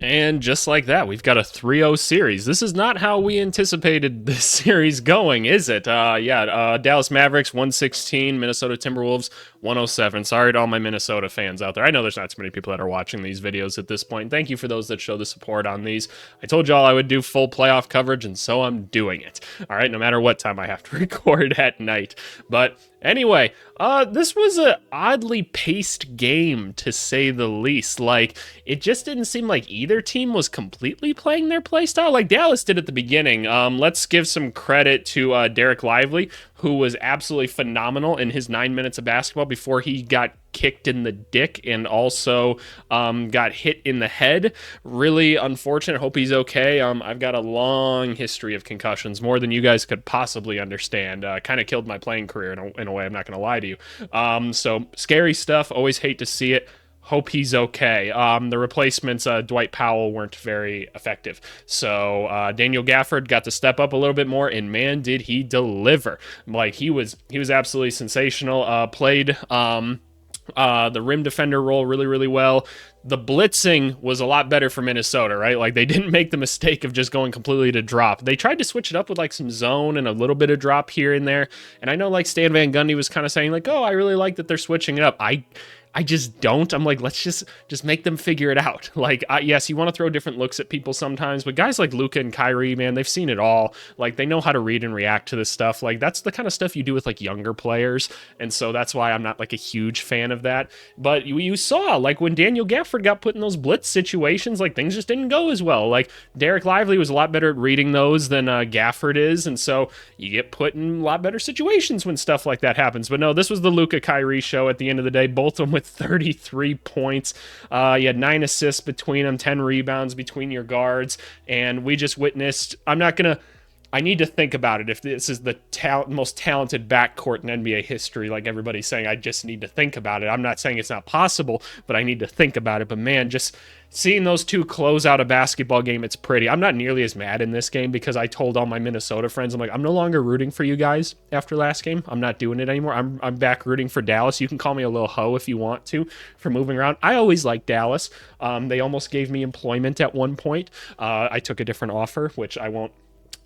And just like that, we've got a 3-0 series. This is not how we anticipated this series going, is it? Dallas Mavericks 116, Minnesota Timberwolves 107. Sorry to all my Minnesota fans out there. I know there's not too many people that are watching these videos at this point. Thank you for those that show the support on these. I told y'all I would do full playoff coverage, and so I'm doing it. All right, no matter what time I have to record at night. But anyway, this was a oddly paced game, to say the least. Like, it just didn't seem like either team was completely playing their play style like Dallas did at the beginning. Let's give some credit to Derek Lively, who was absolutely phenomenal in his 9 minutes of basketball before he got kicked in the dick and also got hit in the head. Really unfortunate. Hope he's okay. I've got a long history of concussions, more than you guys could possibly understand. Kind of killed my playing career in a way. I'm not going to lie to you. So scary stuff. Always hate to see it. Hope he's okay. The replacements, Dwight Powell, weren't very effective. So Daniel Gafford got to step up a little bit more, and man, did he deliver! Like he was absolutely sensational. Played the rim defender role really, really well. The blitzing was a lot better for Minnesota, right? Like they didn't make the mistake of just going completely to drop. They tried to switch it up with like some zone and a little bit of drop here and there. And I know like Stan Van Gundy was kind of saying like, oh, I really like that they're switching it up. I just don't. I'm like, let's just make them figure it out. Like, yes, you want to throw different looks at people sometimes, but guys like Luka and Kyrie, man, they've seen it all. Like, they know how to read and react to this stuff. Like, that's the kind of stuff you do with like younger players, and so that's why I'm not like a huge fan of that. But you saw like when Daniel Gafford got put in those blitz situations, like things just didn't go as well. Like Derek Lively was a lot better at reading those than Gafford is, and so you get put in a lot better situations when stuff like that happens. But no, this was the Luka Kyrie show at the end of the day. Both of them with 33 points. You had 9 assists between them, 10 rebounds between your guards, and we just witnessed. I need to think about it. If this is the most talented backcourt in NBA history, like everybody's saying, I just need to think about it. I'm not saying it's not possible, but I need to think about it. But man, just seeing those two close out a basketball game, it's pretty. I'm not nearly as mad in this game because I told all my Minnesota friends, I'm like, I'm no longer rooting for you guys after last game. I'm not doing it anymore. I'm back rooting for Dallas. You can call me a little hoe if you want to for moving around. I always liked Dallas. They almost gave me employment at one point. I took a different offer, which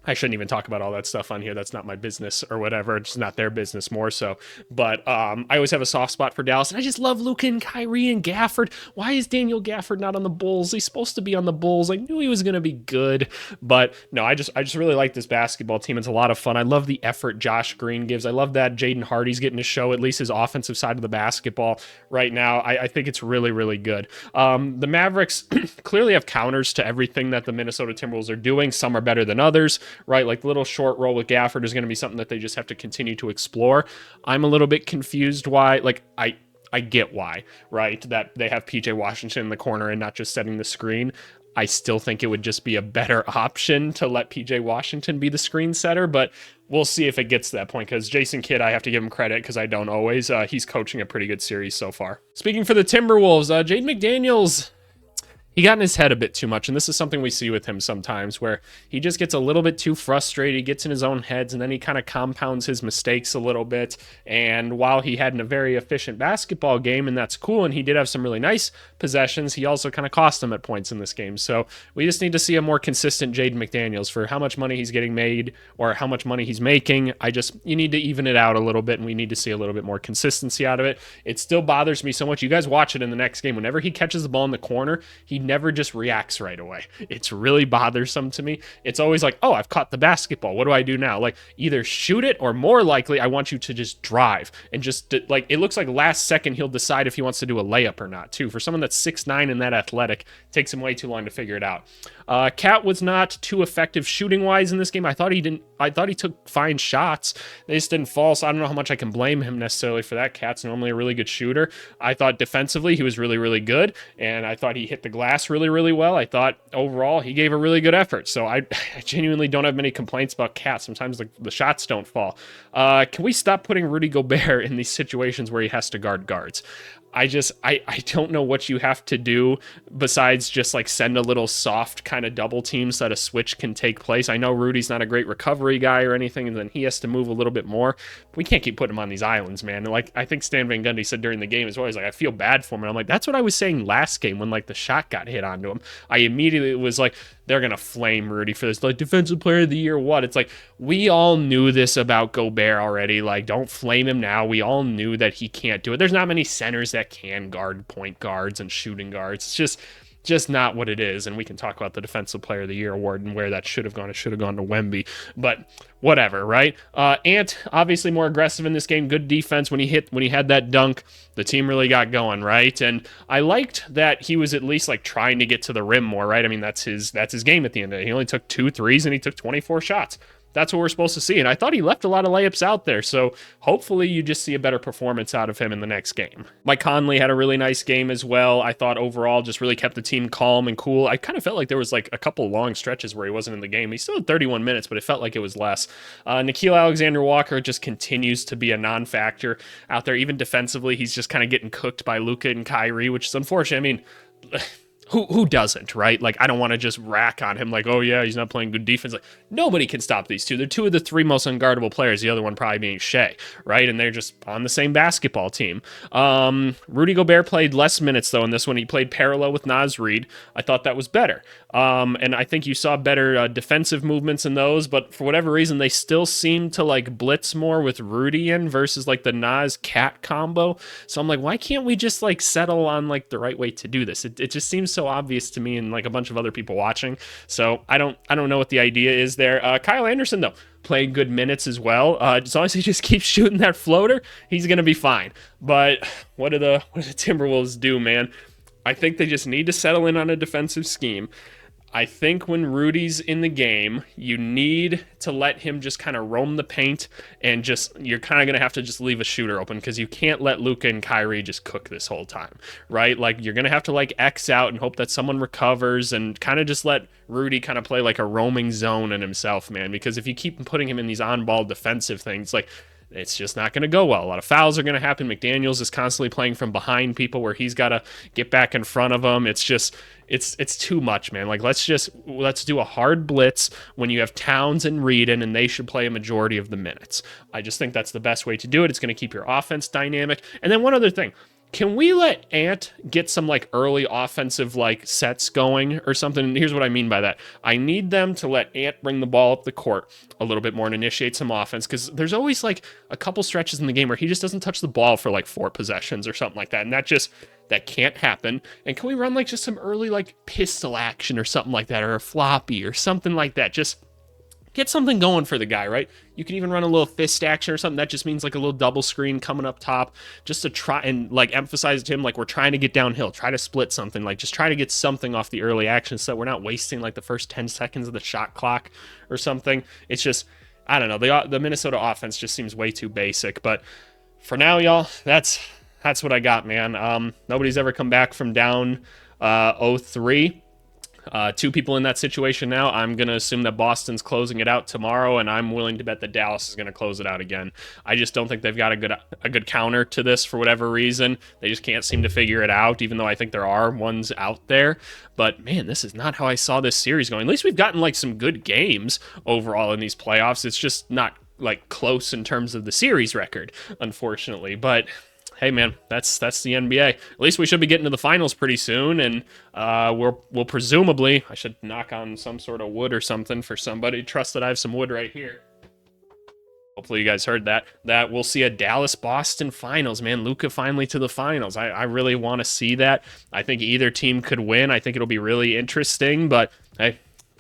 I shouldn't even talk about all that stuff on here. That's not my business or whatever. It's not their business more so. But I always have a soft spot for Dallas. And I just love Luka and Kyrie and Gafford. Why is Daniel Gafford not on the Bulls? He's supposed to be on the Bulls. I knew he was going to be good. But no, I just really like this basketball team. It's a lot of fun. I love the effort Josh Green gives. I love that Jaden Hardy's getting to show at least his offensive side of the basketball right now. I think it's really, really good. The Mavericks clearly have counters to everything that the Minnesota Timberwolves are doing. Some are better than others. Right, like the little short roll with Gafford is going to be something that they just have to continue to explore. I'm a little bit confused why, like I get why, right, that they have PJ Washington in the corner and not just setting the screen. I still think it would just be a better option to let PJ Washington be the screen setter, but we'll see if it gets to that point because Jason Kidd, I have to give him credit because I don't always. He's coaching a pretty good series so far. Speaking for the Timberwolves, Jaden McDaniels, he got in his head a bit too much, and this is something we see with him sometimes, where he just gets a little bit too frustrated, he gets in his own heads, and then he kind of compounds his mistakes a little bit. And while he had a very efficient basketball game, and that's cool, and he did have some really nice possessions, he also kind of cost them at points in this game. So we just need to see a more consistent Jaden McDaniels for how much money he's getting made or how much money he's making. You need to even it out a little bit, and we need to see a little bit more consistency out of it. It still bothers me so much. You guys watch it in the next game. Whenever he catches the ball in the corner, he never just reacts right away. It's really bothersome to me. It's always like, oh, I've caught the basketball. What do I do now? Like, either shoot it or more likely, I want you to just drive and just like, it looks like last second he'll decide if he wants to do a layup or not too. For someone that's 6'9" and that athletic, it takes him way too long to figure it out. Cat was not too effective shooting wise in this game. I thought he took fine shots. They just didn't fall. So I don't know how much I can blame him necessarily for that. Cat's normally a really good shooter. I thought defensively he was really, really good. And I thought he hit the glass really, really well. I thought overall he gave a really good effort. So I genuinely don't have many complaints about Cat. Sometimes the shots don't fall. Can we stop putting Rudy Gobert in these situations where he has to guard guards? I don't know what you have to do besides just like send a little soft kind of double team so that a switch can take place. I know Rudy's not a great recovery guy or anything, and then he has to move a little bit more. But we can't keep putting him on these islands, man. And like I think Stan Van Gundy said during the game as well, he's like, I feel bad for him. And I'm like, that's what I was saying last game when like the shot got hit onto him. I immediately was like, they're going to flame Rudy for this. Like, defensive player of the year, what? It's like, we all knew this about Gobert already. Like, don't flame him now. We all knew that he can't do it. There's not many centers that can guard point guards and shooting guards. It's just not what it is. And we can talk about the defensive player of the year award and where that should have gone. It should have gone to Wemby, but whatever, right? Ant obviously more aggressive in this game. Good defense when he had that dunk. The team really got going, right? And I liked that he was at least like trying to get to the rim more, right? I mean, that's his game at the end of it. He only took 2 threes and he took 24 shots. That's what we're supposed to see. And I thought he left a lot of layups out there. So hopefully you just see a better performance out of him in the next game. Mike Conley had a really nice game as well. I thought overall just really kept the team calm and cool. I kind of felt like there was like a couple long stretches where he wasn't in the game. He still had 31 minutes, but it felt like it was less. Nickeil Alexander-Walker just continues to be a non-factor out there. Even defensively, he's just kind of getting cooked by Luka and Kyrie, which is unfortunate. I mean, who doesn't, right? Like, I don't want to just rack on him like, oh yeah, he's not playing good defense. Like, nobody can stop these two. They're 2 of the 3 most unguardable players, the other one probably being Shea, right? And they're just on the same basketball team. Rudy Gobert played less minutes, though, in this one. He played parallel with Naz Reid. I thought that was better. And I think you saw better defensive movements in those, but for whatever reason, they still seem to, like, blitz more with Rudy in versus, like, the Naz-Cat combo. So I'm like, why can't we just, like, settle on, like, the right way to do this? It just seems so obvious to me and like a bunch of other people watching. So I don't know what the idea is there. Kyle Anderson though playing good minutes as well. As long as he just keeps shooting that floater, he's gonna be fine. But what do the Timberwolves do, man? I think they just need to settle in on a defensive scheme. I think when Rudy's in the game, you need to let him just kind of roam the paint and you're kind of going to have to just leave a shooter open because you can't let Luka and Kyrie just cook this whole time, right? Like, you're going to have to like X out and hope that someone recovers and kind of just let Rudy kind of play like a roaming zone in himself, man, because if you keep putting him in these on-ball defensive things, like, it's just not going to go well. A lot of fouls are going to happen. McDaniels is constantly playing from behind people where he's got to get back in front of them. It's just, it's too much, man. Like, let's do a hard blitz when you have Towns and Reed in, and they should play a majority of the minutes. I just think that's the best way to do it. It's going to keep your offense dynamic. And then one other thing. Can we let Ant get some like early offensive like sets going or something? And here's what I mean by that. I need them to let Ant bring the ball up the court a little bit more and initiate some offense, because there's always like a couple stretches in the game where he just doesn't touch the ball for like 4 possessions or something like that. And that can't happen. And can we run like just some early like pistol action or something like that, or a floppy or something like that? Just get something going for the guy, right? You can even run a little fist action or something. That just means like a little double screen coming up top, just to try and like emphasize to him like we're trying to get downhill, try to split something, like just try to get something off the early action so that we're not wasting like the first 10 seconds of the shot clock or something. It's just, I don't know, the Minnesota offense just seems way too basic. But for now, y'all, that's what I got, man. Nobody's ever come back from down 0-3. 2 people in that situation now. I'm going to assume that Boston's closing it out tomorrow, and I'm willing to bet that Dallas is going to close it out again. I just don't think they've got a good counter to this for whatever reason. They just can't seem to figure it out, even though I think there are ones out there. But, man, this is not how I saw this series going. At least we've gotten, like, some good games overall in these playoffs. It's just not, like, close in terms of the series record, unfortunately. But hey, man, that's the NBA. At least we should be getting to the finals pretty soon, and we'll presumably, I should knock on some sort of wood or something for somebody. Trust that I have some wood right here. Hopefully you guys heard that we'll see a Dallas-Boston finals, man. Luka finally to the finals. I really want to see that. I think either team could win. I think it'll be really interesting, but hey,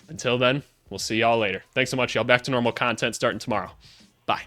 until then, we'll see y'all later. Thanks so much, y'all. Back to normal content starting tomorrow. Bye.